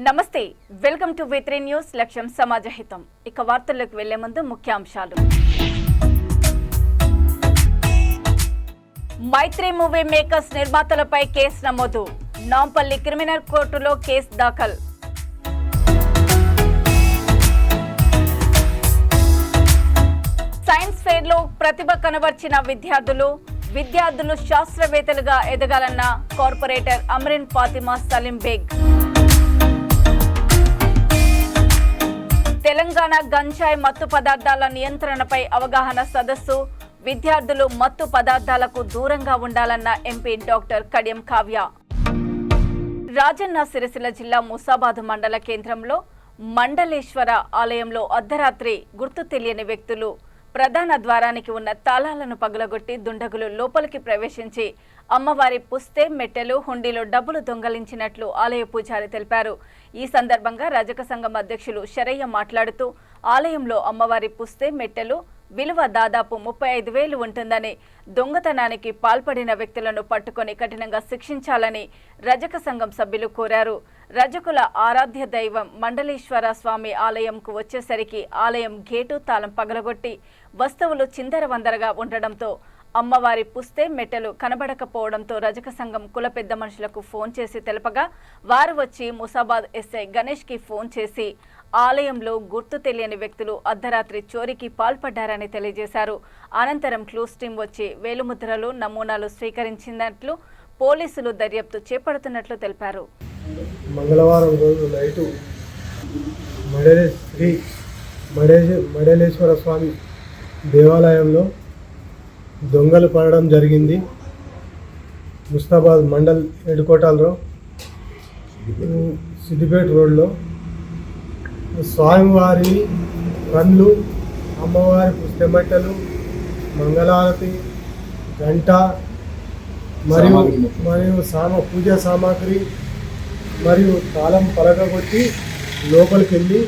నమస్తే, welcome to V3 news. లక్ష్యం సమాజహితం. ఇక వార్తల్లోకి వెళ్లే ముందు ముఖ్యాంశాలు. మైత్రి మూవీ మేకర్స్ నిర్మాతలపై కేసు నమోదు. నాంపల్లి క్రిమినల్ కోర్టులో కేసు దాఖలు. సైన్స్ ఫెయిర్ లో ప్రతిభ కనబర్చిన విద్యార్థులు శాస్త్రవేత్తలుగా ఎదగాలన్న కార్పొరేటర్ అమ్రిన్ ఫాతిమా సలీం బేగ్. తెలంగాణ గంజాయి మత్తు పదార్థాల నియంత్రణపై అవగాహన సదస్సు. విద్యార్థులు మత్తు పదార్థాలకు దూరంగా ఉండాలన్న ఎంపీ డాక్టర్ కడియం కావ్య. రాజన్న సిరిసిల్ల జిల్లా ముసాబాద్ మండల కేంద్రంలో మండలేశ్వర ఆలయంలో అర్ధరాత్రి గుర్తు తెలియని వ్యక్తులు ప్రధాన ద్వారానికి ఉన్న తాళాలను పగలగొట్టి దుండగులు లోపలికి ప్రవేశించి అమ్మవారి పుస్తే, మెట్టెలు, హుండీలో డబ్బులు దొంగలించినట్లు ఆలయ పూజారి తెలిపారు. ఈ సందర్భంగా రజక సంఘం అధ్యక్షులు శరయ్య మాట్లాడుతూ ఆలయంలో అమ్మవారి పుస్తే, మెట్టెలు విలువ దాదాపు 35,000 ఉంటుందని, దొంగతనానికి పాల్పడిన వ్యక్తులను పట్టుకొని కఠినంగా శిక్షించాలని రజక సంఘం సభ్యులు కోరారు. రజకుల ఆరాధ్య దైవం మండలేశ్వర స్వామి ఆలయంకు వచ్చేసరికి ఆలయం గేటు తాళం పగలగొట్టి వస్తువులు చిందరవందరగా ఉండడంతో అమ్మవారి పుస్తే, మెట్టెలు కనబడకపోవడంతో రజక సంఘం కుల పెద్ద మనుషులకు ఫోన్ చేసి తెలపగా వారు వచ్చి ముసాబాద్ ఎస్ఐ గణేష్ కి ఫోన్ చేసి ఆలయంలో గుర్తు తెలియని వ్యక్తులు అర్ధరాత్రి చోరీకి పాల్పడ్డారని తెలియజేశారు. అనంతరం క్లూస్ టీం వచ్చి వేలుముద్రలు, నమూనాలు స్వీకరించినట్లు పోలీసులు దర్యాప్తు చేపడుతున్నట్లు తెలిపారు. మంగళవారం రోజు నైటు మడలేశ్వర స్వామి దేవాలయంలో దొంగలు పడడం జరిగింది. ముస్తాబాద్ మండల్ హెడ్ క్వార్టర్లో సిద్దిపేట రోడ్లో స్వామివారి కళ్ళు, అమ్మవారి పుస్తెమట్టలు, మంగళారతి, గంట మరియు పూజా సామాగ్రి మరియు తాళం పలకగొట్టి లోపలికి వెళ్ళి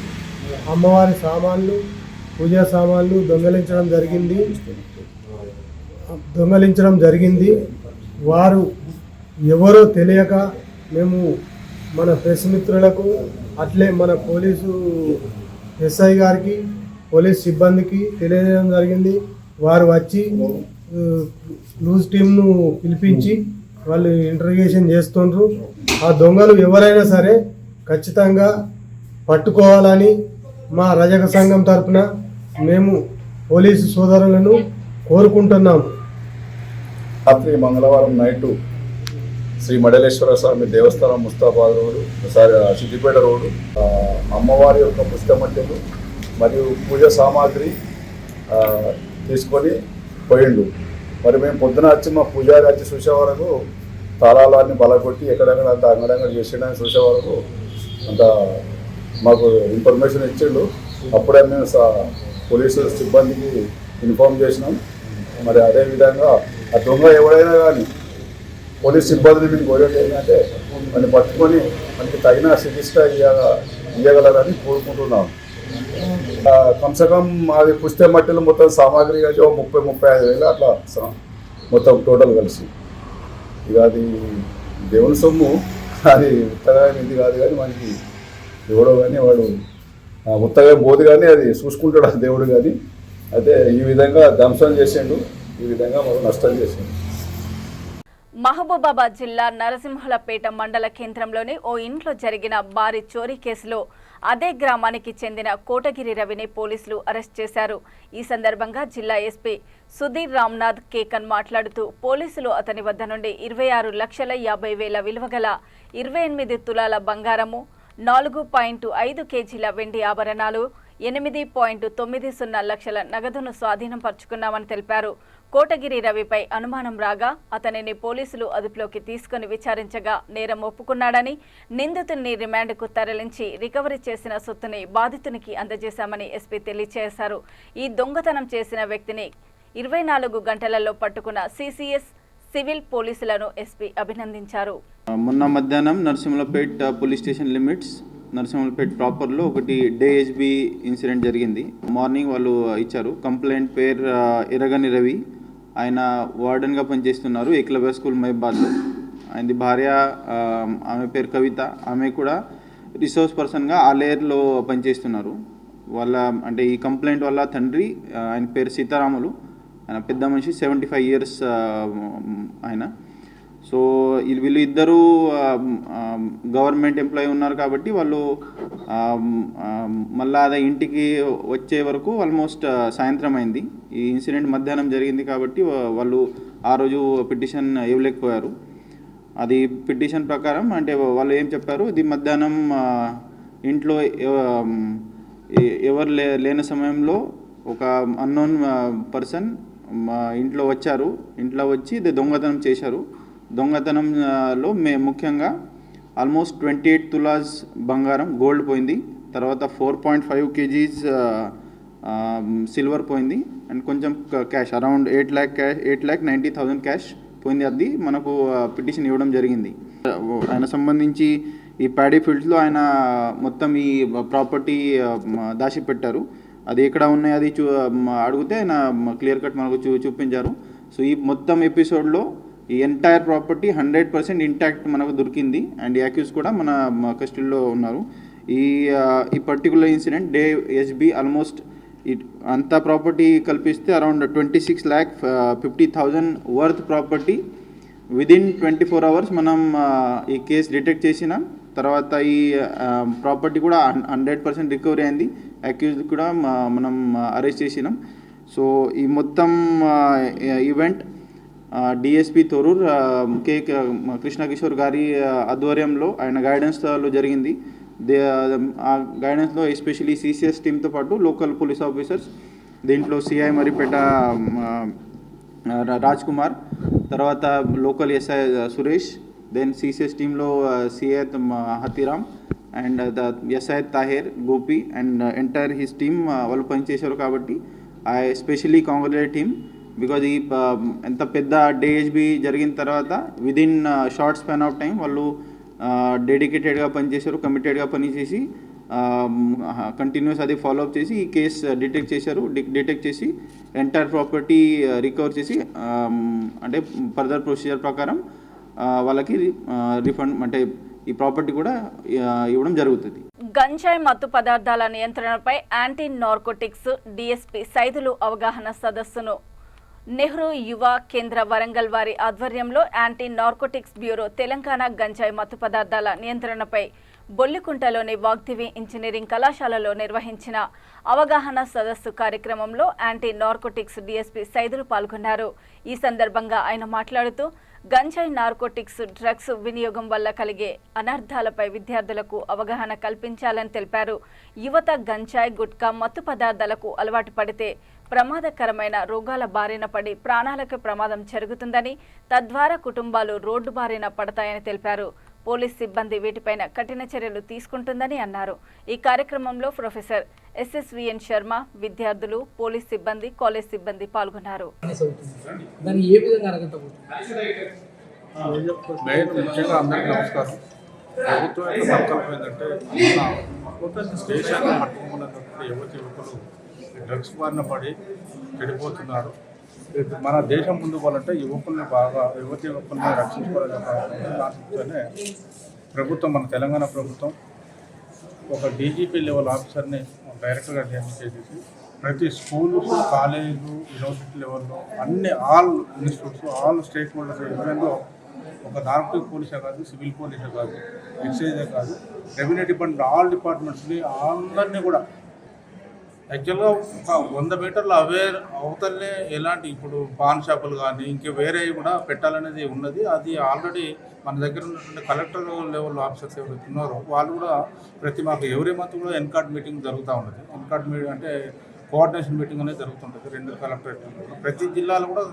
అమ్మవారి సామాన్లు, పూజా సామాన్లు దొంగలించడం జరిగింది. వారు ఎవరో తెలియక మేము మన ప్రెస్ మిత్రులకు, అట్లే మన పోలీసు ఎస్ఐ గారికి, పోలీస్ సిబ్బందికి తెలియజేయడం జరిగింది. వారు వచ్చి లూజ్ టీంను పిలిపించి వాళ్ళు ఇంటర్వ్యూషన్ చేస్తుండ్రు. ఆ దొంగలు ఎవరైనా సరే ఖచ్చితంగా పట్టుకోవాలని మా రజక సంఘం తరఫున మేము పోలీసు సోదరులను కోరుకుంటున్నాము. రాత్రి మంగళవారం నైటు శ్రీ మడలేశ్వర స్వామి దేవస్థానం ముస్తాబాద్ రోడ్డు, సిద్దిపేట రోడ్డు, అమ్మవారి యొక్క పుస్తమట్టెలు మరియు పూజ సామాగ్రి తీసుకొని పోయిండు. మరి మేము పొద్దున వచ్చి మా పూజారి వచ్చి చూసే వరకు తాళాలన్నీ బలగొట్టి ఎక్కడెక్కడ అంత అంగడంగా చేసేయడానికి చూసే వరకు అంత మాకు ఇన్ఫర్మేషన్ ఇచ్చిండు. అప్పుడే మేము పోలీసు సిబ్బందికి ఇన్ఫార్మ్ చేసినాం. మరి అదేవిధంగా ఆ దొంగ ఎవరైనా కానీ పోలీస్ సిబ్బందిని మేము కోరేది ఏంటంటే మనని పట్టుకొని మనకి తగిన శిక్ష ఇవ్వగలరని కోరుకుంటున్నాం. కమ్సకం అది పుస్తే మట్టెలు మొత్తం సామాగ్రి కలిసి 30-35 అట్లా మొత్తం టోటల్ కలిసి. ఇక అది దేవుని సొమ్ము, అది ఉత్తగా ఇది కాదు కానీ మనకి ఎవడో కానీ వాడు ఉత్తగా పోదు కానీ అది చూసుకుంటాడు ఆ దేవుడు కానీ. అయితే ఈ విధంగా ధ్వంసం చేసిండు, ఈ విధంగా మనం నష్టం చేసిండు. మహబూబాబాద్ జిల్లా నరసింహులపేట మండల కేంద్రంలోని ఓ ఇంట్లో జరిగిన భారీ చోరీ కేసులో అదే గ్రామానికి చెందిన కోటగిరి రవిని పోలీసులు అరెస్ట్ చేశారు. ఈ సందర్భంగా జిల్లా ఎస్పీ సుధీర్ రామ్నాథ్ కేకన్ మాట్లాడుతూ పోలీసులు అతని వద్ద నుండి 26,50,000 విలువగల 28 తులాల బంగారము, 4.5 కేజీల వెండి ఆభరణాలు, 8.90 లక్షల నగదును స్వాధీనం పరుచుకున్నామని తెలిపారు. కోటగిరి రవిపై అనుమానం రాగా అతనిని పోలీసులు అదుపులోకి తీసుకుని విచారించగా నేరం ఒప్పుకున్నాడని, నిందితుడిని రిమాండ్కు తరలించి రికవరీ చేసిన సొత్తుని బాధితునికి అందజేశామని ఎస్పీ తెలియజేశారు. ఈ దొంగతనం చేసిన వ్యక్తిని 24 గంటలలో పట్టుకున్న సిసిఎస్ సివిల్ పోలీసులను ఎస్పీ అభినందించారు. మొన్న మధ్యాహ్నం నరసింహులపేట్ పోలీస్ స్టేషన్ లిమిట్స్ నరసింహులపేట్ ప్రాపర్లో ఒకటి డేహెచ్బి ఇన్సిడెంట్ జరిగింది. మార్నింగ్ వాళ్ళు ఇచ్చారు. కంప్లైంట్ పేరు ఎరగని రవి, ఆయన వార్డెన్గా పనిచేస్తున్నారు ఏకలవ్య స్కూల్ మహిబాద్లో. ఆయనది భార్య, ఆమె పేరు కవిత. ఆమె కూడా రిసోర్స్ పర్సన్గా ఆ లేయర్లో పనిచేస్తున్నారు. వాళ్ళ అంటే ఈ కంప్లైంట్ వల్ల తండ్రి, ఆయన పేరు సీతారాములు, ఆయన పెద్ద మనిషి, 75 years ఆయన. సో వీళ్ళు ఇద్దరు గవర్నమెంట్ ఎంప్లాయీ ఉన్నారు కాబట్టి వాళ్ళు మళ్ళీ అదే ఇంటికి వచ్చే వరకు ఆల్మోస్ట్ సాయంత్రం అయింది. ఈ ఇన్సిడెంట్ మధ్యాహ్నం జరిగింది కాబట్టి వాళ్ళు ఆ రోజు పిటిషన్ ఇవ్వలేకపోయారు. అది పిటిషన్ ప్రకారం అంటే వాళ్ళు ఏం చెప్పారు, ఇది మధ్యాహ్నం ఇంట్లో ఎవరు లేని సమయంలో ఒక అన్నోన్ పర్సన్ ఇంట్లో వచ్చారు. ఇంట్లో వచ్చి దొంగతనం చేశారు. దొంగతనంలో ముఖ్యంగా ఆల్మోస్ట్ 28 tulas బంగారం, గోల్డ్ పోయింది. తర్వాత 4.5 kgs సిల్వర్ పోయింది. అండ్ కొంచెం క్యాష్ అరౌండ్ 8,90,000 క్యాష్ పోయింది. అది మనకు పిటిషన్ ఇవ్వడం జరిగింది. ఆయన సంబంధించి ఈ ప్యాడీ ఫీల్డ్స్లో ఆయన మొత్తం ఈ ప్రాపర్టీ దాచిపెట్టారు. అది ఎక్కడ ఉన్నాయి అది అడిగితే ఆయన క్లియర్ కట్ మనకు చూపించారు. సో ఈ మొత్తం ఎపిసోడ్లో ఈ ఎంటైర్ ప్రాపర్టీ 100% ఇంటాక్ట్ మనకు దొరికింది. అండ్ ఈ అక్యూజ్ కూడా మన కస్టడీలో ఉన్నారు. ఈ particular incident day SB almost అంతా ప్రాపర్టీ కల్పిస్తే around 26,50,000 worth property within 24 hours మనం ఈ కేసు డిటెక్ట్ చేసినాం. తర్వాత ఈ ప్రాపర్టీ కూడా 100% రికవరీ అయింది. అక్యూజ్ కూడా మనం అరెస్ట్ చేసినాం. సో ఈ మొత్తం ఈవెంట్ డిఎస్పి తొరూర్ కే కృష్ణ కిషోర్ గారి ఆధ్వర్యంలో ఆయన గైడెన్స్లో జరిగింది. ఆ గైడెన్స్లో ఎస్పెషలీ సిసిఎస్ టీమ్తో పాటు లోకల్ పోలీస్ ఆఫీసర్స్, దీంట్లో సిఐ మరిపేట రాజ్ కుమార్, తర్వాత local SI Suresh, then CCS టీంలో CI Hathiram and SI Taher Gopi and entire his team వాళ్ళు పనిచేశారు. కాబట్టి I especially congratulate him because ఈ ఎంత పెద్ద డేఎస్బీ జరిగిన తర్వాత within short span of time వాళ్ళు డెడికేటెడ్గా పనిచేశారు, కమిటెడ్గా పనిచేసి కంటిన్యూస్ అది ఫాలోఅప్ చేసి ఈ కేసు డిటెక్ట్ చేసి ఎంటైర్ ప్రాపర్టీ రికవర్ చేసి అంటే ఫర్దర్ ప్రొసీజర్ ప్రకారం వాళ్ళకి రిఫండ్ అంటే ఈ ప్రాపర్టీ కూడా ఇవ్వడం జరుగుతుంది. గంజాయి మత్తు పదార్థాల నియంత్రణపై యాంటీ నార్కోటిక్స్ డిఎస్పీ సైదులు అవగాహన సదస్సును నెహ్రూ యువ కేంద్ర వరంగల్ వారి ఆధ్వర్యంలో యాంటీ నార్కోటిక్స్ బ్యూరో తెలంగాణ గంజాయి మత్తు పదార్థాల నియంత్రణపై బొల్లికుంటలోని వాగ్దేవి ఇంజనీరింగ్ కళాశాలలో నిర్వహించిన అవగాహన సదస్సు కార్యక్రమంలో యాంటీ నార్కోటిక్స్ డిఎస్పీ సైదులు పాల్గొన్నారు. ఈ సందర్భంగా ఆయన మాట్లాడుతూ గంజాయి నార్కోటిక్స్ డ్రగ్స్ వినియోగం వల్ల కలిగే అనర్థాలపై విద్యార్థులకు అవగాహన కల్పించాలని తెలిపారు. యువత గంజాయి, గుట్కా, మత్తు పదార్థాలకు అలవాటు పడితే ప్రమాదకరమైన రోగాల బారిన పడి ప్రాణాలకు ప్రమాదం జరుగుతుందని, తద్వారా కుటుంబాలు రోడ్డు బారిన పడతాయని తెలిపారు. పోలీస్ సిబ్బంది వీటిపైన కఠిన చర్యలు తీసుకుంటుందని అన్నారు. ఈ కార్యక్రమంలో ప్రొఫెసర్ ఎస్ఎస్విఎన్ శర్మ, విద్యార్థులు, పోలీస్ సిబ్బంది, కాలేజ్ సిబ్బంది పాల్గొన్నారు. నమస్కారం. ప్రభుత్వం యొక్క సంకల్పం ఏంటంటే దేశాన్ని పట్టుకున్నటువంటి యువకులు డ్రగ్స్ బారిన పడి చెడిపోతున్నారు. మన దేశం ముందు పోవాలంటే యువకుల్ని రక్షించుకోవాలని దాంట్లోనే ప్రభుత్వం, మన తెలంగాణ ప్రభుత్వం ఒక డీజీపీ లెవెల్ ఆఫీసర్ని డైరెక్టర్గా నియమించేసి ప్రతి స్కూలు, కాలేజీలు, యూనివర్సిటీ లెవెల్లో అన్ని all institutes, all stake holders ఎవరైనా ఒక నార్కోటిక్ పోలీసే కాదు, సివిల్ పోలీసే కాదు, ఎక్సైజే కాదు, రెవెన్యూ డిపార్ట్మెంట్, ఆల్ డిపార్ట్మెంట్స్ని అందరినీ కూడా యాక్చువల్గా ఒక 100 మీటర్ల అవేర్ అవతలనే ఎలాంటి ఇప్పుడు పాన్ షాపులు కానీ ఇంక వేరే కూడా పెట్టాలనేది ఉన్నది. అది ఆల్రెడీ మన దగ్గర ఉన్నటువంటి కలెక్టర్ లెవెల్ ఆఫీసర్స్ ఎవరైతే ఉన్నారో వాళ్ళు కూడా మాకు ఎవరీ మంత్ కూడా ఎన్కార్డ్ మీటింగ్ జరుగుతూ ఉంటుంది. ఎన్కార్డ్ మీటింగ్ అంటే కోఆర్డినేషన్ మీటింగ్ అనేది జరుగుతుంటుంది 2 కలెక్టరేట్. ప్రతి జిల్లాలో కూడా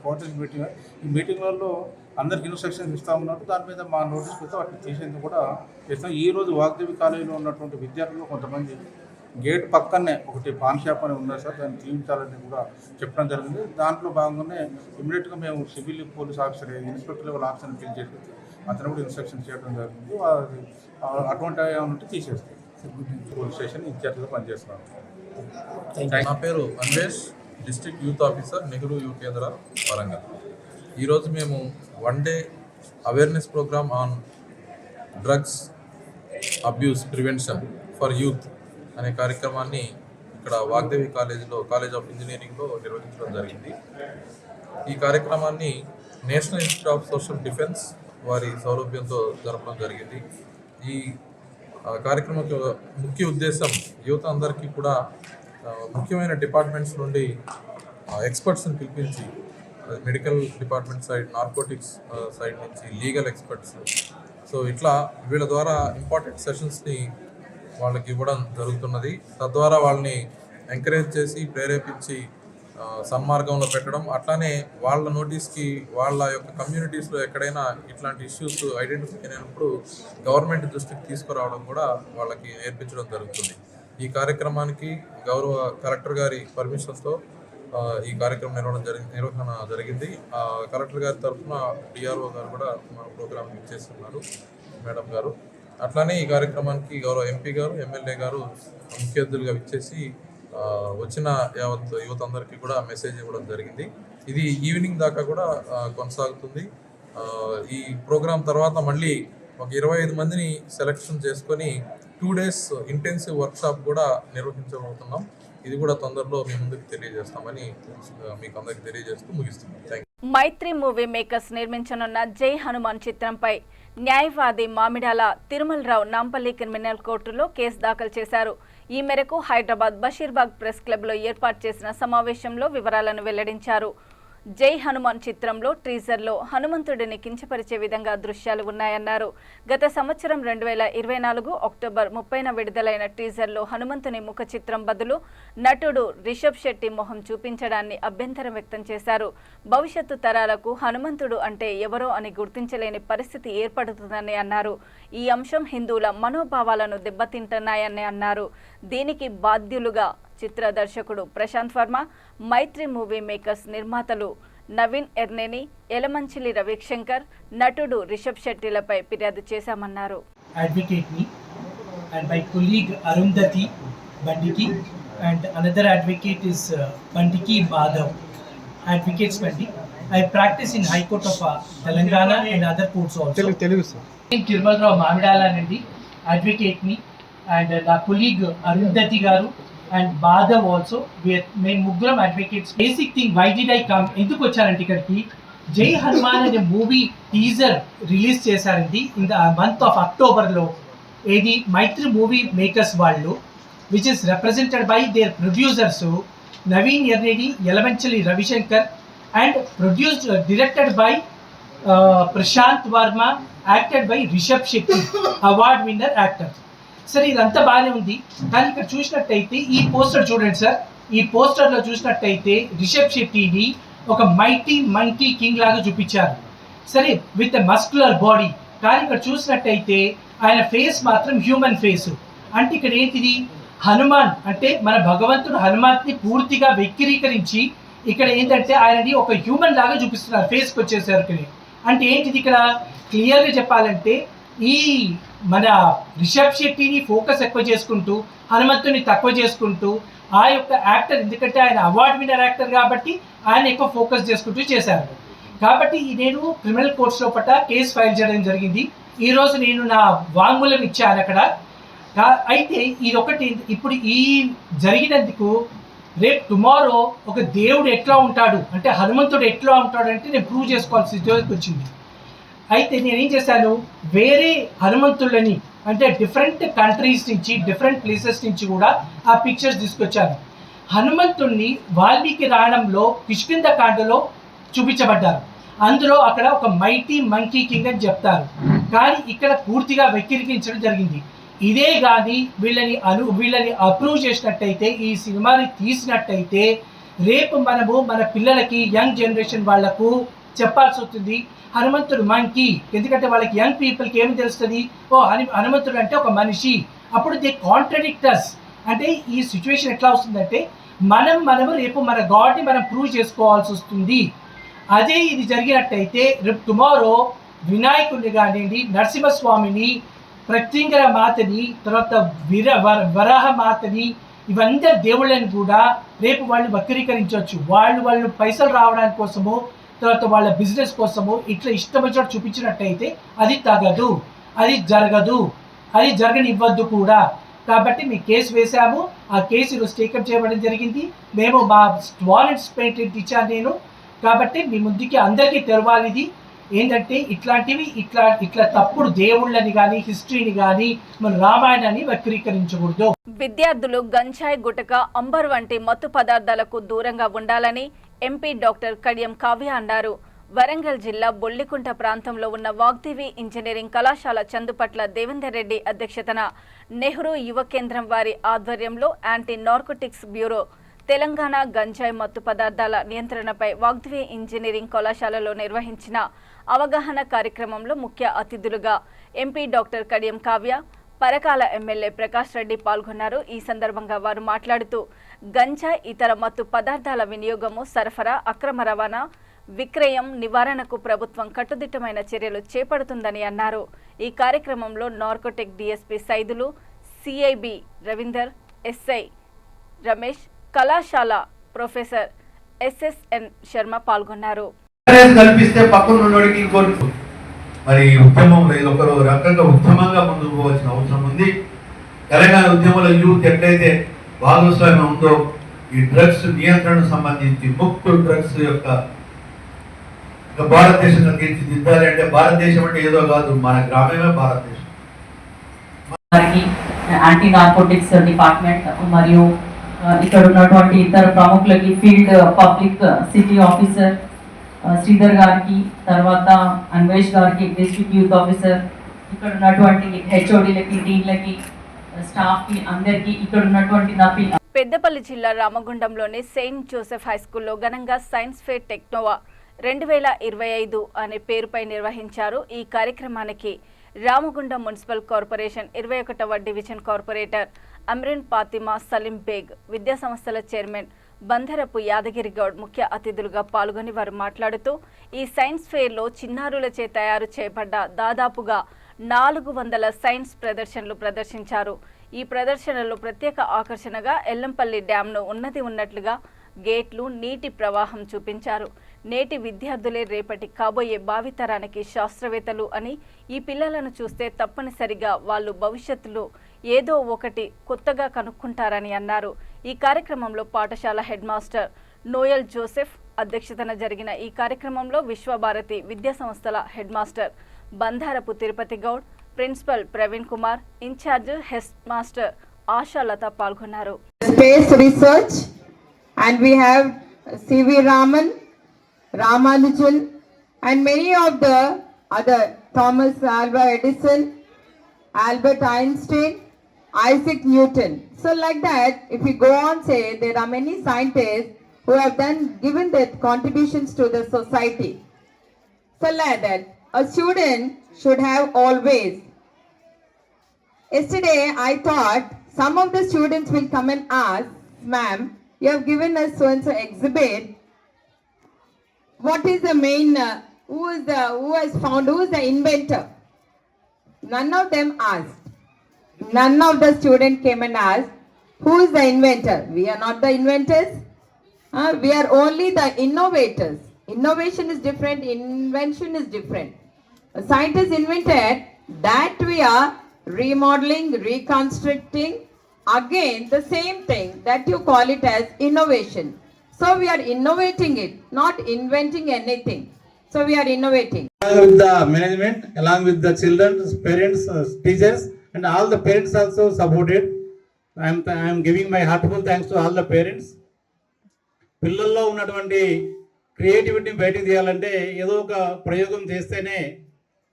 కోఆర్డినేషన్ మీటింగ్. ఈ మీటింగ్లలో అందరికి ఇన్స్ట్రక్షన్స్ ఇస్తూ ఉన్నారు. దాని మీద మా నోటీస్ పెడితే వాటిని తీసేందుకు కూడా చేస్తాం. ఈరోజు వాగ్దేవి కాలేజీలో ఉన్నటువంటి విద్యార్థులు కొంతమంది గేట్ పక్కనే ఒకటి పాన్ షాప్ అని ఉన్నది సార్, దాన్ని తీయించాలని కూడా చెప్పడం జరిగింది. దాంట్లో భాగంగానే ఇమీడియట్గా మేము civil police officer, inspector level ఆఫీసర్ని పిలిచి చేసి అతను కూడా ఇన్స్ట్రక్షన్ చేయడం జరిగింది. అటువంటి ఏమంటే తీసేస్తాం. పోలీస్ స్టేషన్ ఇన్ఛార్జ్గా పనిచేస్తున్నాను. నా పేరు Anvesh, district youth officer, Nehru Yuva Kendra Warangal. ఈరోజు మేము 1 day awareness program on drugs abuse prevention for youth అనే కార్యక్రమాన్ని ఇక్కడ వాగ్దేవి కాలేజ్ ఆఫ్ ఇంజనీరింగ్లో నిర్వహించడం జరిగింది. ఈ కార్యక్రమాన్ని national institute of social defence వారి సౌలభ్యంతో జరపడం జరిగింది. ఈ కార్యక్రమం ముఖ్య ఉద్దేశం యువత అందరికీ కూడా ముఖ్యమైన డిపార్ట్మెంట్స్ నుండి ఎక్స్పర్ట్స్ని పిలిపించి, medical department side, narcotics side నుంచి లీగల్ ఎక్స్పర్ట్స్, సో ఇట్లా వీళ్ళ ద్వారా ఇంపార్టెంట్ సెషన్స్ని వాళ్ళకి ఇవ్వడం జరుగుతున్నది. తద్వారా వాళ్ళని ఎంకరేజ్ చేసి ప్రేరేపించి సన్మార్గంలో పెట్టడం, అట్లానే వాళ్ళ నోటీస్కి వాళ్ళ యొక్క కమ్యూనిటీస్లో ఎక్కడైనా ఇట్లాంటి ఇష్యూస్ ఐడెంటిఫై అయినప్పుడు గవర్నమెంట్ దృష్టికి తీసుకురావడం కూడా వాళ్ళకి నేర్పించడం జరుగుతుంది. ఈ కార్యక్రమానికి గౌరవ కలెక్టర్ గారి పర్మిషన్తో ఈ కార్యక్రమం నిర్వహణ జరిగింది. కలెక్టర్ గారి తరఫున డిఆర్ఓ గారు కూడా మన ప్రోగ్రామ్ ఇచ్చేస్తున్నారు, మేడం గారు. అట్లానే ఈ కార్యక్రమానికి గౌరవ ఎంపీ గారు, ఎమ్మెల్యే గారు ముఖ్య అతిథులుగా ఇచ్చేసి వచ్చిన యావత్ యువత అందరికీ కూడా మెసేజ్ ఇవ్వడం జరిగింది. ఇది ఈవినింగ్ దాకా కూడా కొనసాగుతుంది. ఈ ప్రోగ్రాం తర్వాత మళ్ళీ ఒక 25 మందిని సెలెక్షన్ చేసుకొని 2 days ఇంటెన్సివ్ వర్క్షాప్ కూడా నిర్వహించబోతున్నాం. ఇది కూడా తొందరలో మీ ముందుకు తెలియజేస్తామని మీకు అందరికీ తెలియజేస్తూ ముగిస్తున్నాం. Thank you. Maithri movie makers నిర్మించనున్న జై హనుమాన్ చిత్రంపై న్యాయవాది మామిడాల తిరుమలరావు నాంపల్లి క్రిమినల్ కోర్టులో కేసు దాఖలు చేశారు. ఈ మేరకు హైదరాబాద్ బషీర్బాగ్ ప్రెస్ క్లబ్లో ఏర్పాటు చేసిన సమావేశంలో వివరాలను వెల్లడించారు. జై హనుమాన్ చిత్రంలో టీజర్లో హనుమంతుడిని కించపరిచే విధంగా దృశ్యాలు ఉన్నాయన్నారు. గత సంవత్సరం 2024 అక్టోబర్ 30న విడుదలైన టీజర్లో హనుమంతుని ముఖ చిత్రం బదులు నటుడు రిషబ్ శెట్టి మొహం చూపించడాన్ని అభ్యంతరం వ్యక్తం చేశారు. భవిష్యత్తు తరాలకు హనుమంతుడు అంటే ఎవరో అని గుర్తించలేని పరిస్థితి ఏర్పడుతుందని అన్నారు. ఈ అంశం హిందువుల మనోభావాలను దెబ్బతింటున్నాయని అన్నారు. దీనికి బాధ్యులుగా చిత్ర దర్శకుడు ప్రశాంత్ వర్మ, మైత్రి మూవీ మేకర్స్ నిర్మాతలు నవీన్ ఎర్నేని, ఎలమంచిలి రవిశంకర్, నటుడు రిషబ్ శెట్టిలపై ఫిర్యాదు చేశామన్నారు. Advocate me and my colleague Arundhati Bandiki and another advocate is Bandiki Madhav, advocates Bandi. I practice in High Court of Telangana and other courts also. Telugu sir. Tirmalrao Mamidala Nandi, advocate me and the colleague Arundhati Garu and Madhav also. మేము ముగ్గురం advocates. Basic thing why did I come, ఎందుకు వచ్చారంటే ఇక్కడికి, జై హనుమాన్ అనే movie teaser release చేశారండి in the month of అక్టోబర్లో. ఏది Mythri movie makers వాళ్ళు, which is represented by their producers Naveen Yerneni, Yalamanchili Ravishankar and directed by Prashanth Varma, acted by Rishab Shetty, award winner actor. సరే ఇదంతా బాగానే ఉంది, కానీ ఇక్కడ చూసినట్టయితే ఈ పోస్టర్ చూడండి సార్. ఈ పోస్టర్లో చూసినట్టయితే రిషబ్ శెట్టిని ఒక మైటీ మంకీ కింగ్ లాగా చూపించారు, సరే విత్ మస్కులర్ బాడీ. కానీ ఇక్కడ చూసినట్టయితే ఆయన ఫేస్ మాత్రం హ్యూమన్ ఫేస్. అంటే ఇక్కడ ఏంటిది, హనుమాన్ అంటే మన భగవంతుడు హనుమాన్ని పూర్తిగా వెక్కిరీకరించి ఇక్కడ ఏంటంటే ఆయనని ఒక హ్యూమన్ లాగా చూపిస్తున్నారు ఫేస్కి వచ్చేసరికి. అంటే ఏంటిది, ఇక్కడ క్లియర్గా చెప్పాలంటే ఈ మన రిషబ్ శెట్టిని ఫోకస్ ఎక్కువ చేసుకుంటూ హనుమంతుని తక్కువ చేసుకుంటూ ఆ యొక్క యాక్టర్, ఎందుకంటే ఆయన అవార్డ్ విన్నర్ యాక్టర్ కాబట్టి ఆయన ఎక్కువ ఫోకస్ చేసుకుంటూ చేశారు. కాబట్టి నేను క్రిమినల్ కోర్ట్స్ లోపల కేసు ఫైల్ చేయడం జరిగింది. ఈరోజు నేను నా వాంగ్మూలం ఇచ్చాను అక్కడ. అయితే ఇది ఒకటి, ఇప్పుడు ఈ జరిగినందుకు రేపు టుమారో ఒక దేవుడు ఎట్లా ఉంటాడు అంటే హనుమంతుడు ఎట్లా ఉంటాడు అంటే నేను ప్రూవ్ చేసుకోవాల్సిన సిచ్యువేషన్ వచ్చింది. అయితే నేనేం చేశాను, వేరే హనుమంతులని అంటే డిఫరెంట్ కంట్రీస్ నుంచి, డిఫరెంట్ ప్లేసెస్ నుంచి కూడా ఆ పిక్చర్స్ తీసుకొచ్చాను. హనుమంతుడిని వాల్మీకి రాయణంలో కిష్కింద కాండలో చూపించబడ్డారు. అందులో అక్కడ ఒక మైటీ మంకీ కింగ్ అని చెప్తారు, కానీ ఇక్కడ పూర్తిగా వెక్కిరికించడం జరిగింది. ఇదే కానీ వీళ్ళని అప్రూవ్ చేసినట్టయితే, ఈ సినిమాని తీసినట్టయితే రేపు మనము మన పిల్లలకి, యంగ్ జనరేషన్ వాళ్లకు చెప్పాల్సి వస్తుంది హనుమంతుడు మంకీ. ఎందుకంటే వాళ్ళకి యంగ్ పీపుల్కి ఏమి తెలుస్తుంది, ఓ హనుమంతుడు అంటే ఒక మనిషి. అప్పుడు దే కాంట్రడిక్టర్స్. అంటే ఈ సిచ్యువేషన్ ఎట్లా వస్తుందంటే మనము రేపు మన గాడ్ని మనం ప్రూవ్ చేసుకోవాల్సి వస్తుంది. అదే ఇది జరిగినట్టయితే రేపు టుమారో వినాయకుడిని కానివ్వండి, నరసింహస్వామిని, ప్రత్యంగర మాతని, తర్వాత వరాహ మాతని, ఇవందరి దేవుళ్ళని కూడా రేపు వాళ్ళు వక్రీకరించవచ్చు. వాళ్ళు పైసలు రావడానికి కోసము, తర్వాత వాళ్ళ బిజినెస్ కోసము ఇట్లా ఇష్టం వచ్చినట్టు చూపించినట్టయితే అది తగదు, అది జరగదు. అది జరగనివ్వద్దు కూడా. కాబట్టి మీ కేసు వేశాము, ఆ కేసు ఈరోజు టేకప్ చేయడం జరిగింది. మేము మా వారెంట్ స్టేట్మెంట్ ఇచ్చాను నేను. కాబట్టి మీ ముందుకి అందరికీ తెరవాలి. ఇది ఏంటంటే ఇట్లాంటివి ఇట్లా తప్పుడు దేవుళ్ళని కానీ హిస్టరీని కానీ మన రామాయణాన్ని వక్రీకరించకూడదు. విద్యార్థులు గంజాయి, గుటక, అంబర్ వంటి మత్తు పదార్థాలకు దూరంగా ఉండాలని ఎంపీ డాక్టర్ కడియం కావ్య అన్నారు. వరంగల్ జిల్లా బొల్లికుంట ప్రాంతంలో ఉన్న వాగ్దేవి ఇంజనీరింగ్ కళాశాల చందుపట్ల దేవేందర్ రెడ్డి అధ్యక్షతన నెహ్రూ యువ కేంద్రం వారి ఆధ్వర్యంలో యాంటీ నార్కోటిక్స్ బ్యూరో తెలంగాణ గంజాయి మత్తు పదార్థాల నియంత్రణపై వాగ్దేవి ఇంజనీరింగ్ కళాశాలలో నిర్వహించిన అవగాహన కార్యక్రమంలో ముఖ్య అతిథులుగా MP doctor Kadiyam Kavya, Parakala MLA Prakash Reddy పాల్గొన్నారు. ఈ సందర్భంగా వారు మాట్లాడుతూ గంజాయి, ఇతర మత్తు పదార్థాల వినియోగము, సరఫరా, అక్రమ రవాణా, విక్రయం నివారణకు ప్రభుత్వం కట్టుదిట్టమైన చర్యలు చేపడుతుందని అన్నారు. ఈ కార్యక్రమంలో narcotic DSP Saidulu, CIB Ravinder, SI Ramesh, కళాశాల ప్రొఫెసర్ ఎస్ఎస్ఎన్ శర్మ పాల్గొన్నారు. కల్పిస్తే పక్కన ఉన్నోడికి ఇంకోటి మరి ఉద్యమంలో ఇది ఒక రకంగా ఉద్యమంగా ముందుకు పోవాల్సిన అవసరం ఉంది. తెలంగాణ ఉద్యమంలో యూత్ ఎట్లయితే భాగస్వామ్యం ఉందో ఈ డ్రగ్స్ నియంత్రణకు సంబంధించి ముక్త డ్రగ్స్ యొక్క భారతదేశంగా తీర్చిదిద్దాలి. అంటే భారతదేశం అంటే ఏదో కాదు, మన గ్రామమే భారతదేశం. యాంటీ నార్కోటిక్స్ డిపార్ట్మెంట్ మరియు ఇక్కడ ఉన్నటువంటి ఇతర ప్రముఖులకి, field publicity officer Sridhar గారికి, తర్వాత అన్వేష్ గారికి, డిస్ట్రిక్ట్ యూత్ ఆఫీసర్, ఇక్కడ ఉన్నటువంటి హెచ్ఓడీలకి, డీన్లకి, స్టాఫ్కి, అందరికీ, ఇక్కడ ఉన్నటువంటి నా పెద్దపల్లి జిల్లా రామగుండంలోని సెయింట్ జోసెఫ్ హైస్కూల్లో ఘనంగా సైన్స్ ఫేర్ టెక్నోవా 2025 అనే పేరుపై నిర్వహించారు. ఈ కార్యక్రమానికి రామగుండం మున్సిపల్ కార్పొరేషన్ 21వ డివిజన్ కార్పొరేటర్ అమ్రిన్ ఫాతిమా సలీం బేగ్, విద్యా సంస్థల చైర్మన్ బంధరపు యాదగిరి గౌడ్ ముఖ్య అతిథులుగా పాల్గొని వారు మాట్లాడుతూ ఈ సైన్స్ ఫేర్లో చిన్నారులచే తయారు చేయబడ్డ దాదాపుగా 400 సైన్స్ ప్రదర్శనలు ప్రదర్శించారు. ఈ ప్రదర్శనలో ప్రత్యేక ఆకర్షణగా ఎల్లంపల్లి డ్యాంను ఉన్నట్లుగా గేట్లు, నీటి ప్రవాహం చూపించారు. నేటి విద్యార్థులే రేపటి కాబోయే భావితరానికి శాస్త్రవేత్తలు అని, ఈ పిల్లలను చూస్తే తప్పనిసరిగా వాళ్ళు భవిష్యత్తులో ఏదో ఒకటి కొత్తగా కనుక్కుంటారని అన్నారు. ఈ కార్యక్రమంలో పాఠశాల హెడ్ మాస్టర్ నోయల్ జోసెఫ్ అధ్యక్షతన జరిగిన ఈ కార్యక్రమంలో విశ్వభారతి విద్యా సంస్థల head master Bandharapu Tirupati Goud, principal Praveen Kumar, in charge head master Ashalatha పాల్గొన్నారు. Space research, and we have C.V. Raman, Ramanujan, and many of the other, Thomas Alva Edison, Albert Einstein, Isaac Newton. So like that, if we go on say, there are many scientists who have given their contributions to the society. So like that, a student should have always. Yesterday I thought some of the students will come and ask, ma'am, you have given us so-and-so exhibit. What is the main, who has found, who is the inventor? None of them asked. None of the students came and asked, who is the inventor? We are not the inventors. We are only the innovators. Innovation is different, invention is different. A scientist invented, that we are remodeling, reconstructing, again the same thing, that you call it as innovation. So we are innovating it, not inventing anything. So we are innovating. Along with the management, along with the children, parents, teachers, and all the parents also supported. I am giving my heartful thanks to all the parents. పిల్లల్లో ఉన్నటువంటి క్రియేటివిటీని బయటికి తీయాలంటే ఏదో ఒక ప్రయోగం చేస్తేనే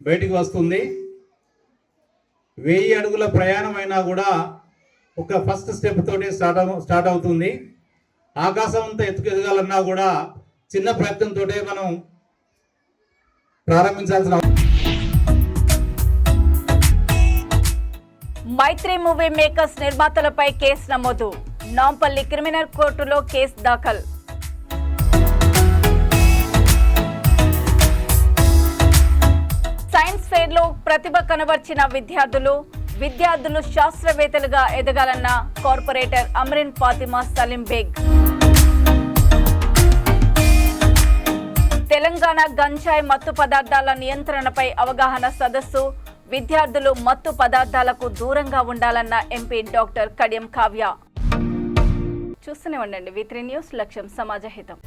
బయటికి వస్తుంది. 1000 అడుగుల ప్రయాణం అయినా కూడా ఒక ఫస్ట్ స్టెప్ తోటి స్టార్ట్ అవుతుంది. ఆకాశం అంతా ఎత్తుకెదగాలన్నా కూడా చిన్న ప్రయత్నంతో మనం ప్రారంభించాల్సిన. మైత్రి మూవీ మేకర్స్ నిర్మాతలపై కేసు నమోదు. నాంపల్లి క్రిమినల్ కోర్టులో కేసు దాఖలు. సైన్స్ ఫెయిర్లో ప్రతిభ కనబర్చిన విద్యార్థులు శాస్త్రవేత్తలుగా ఎదగాలన్న కార్పొరేటర్ అమ్రిన్ ఫాతిమా సలీం బేగ్. తెలంగాణ గంజాయి మత్తు పదార్థాల నియంత్రణపై అవగాహన సదస్సు విద్యార్థులు మత్తు పదార్థాలకు దూరంగా ఉండాలన్న ఎంపీ డాక్టర్ కడియం కావ్య. చూస్తూనే ఉండండి V3 న్యూస్, లక్ష్యం సమాజ హితం.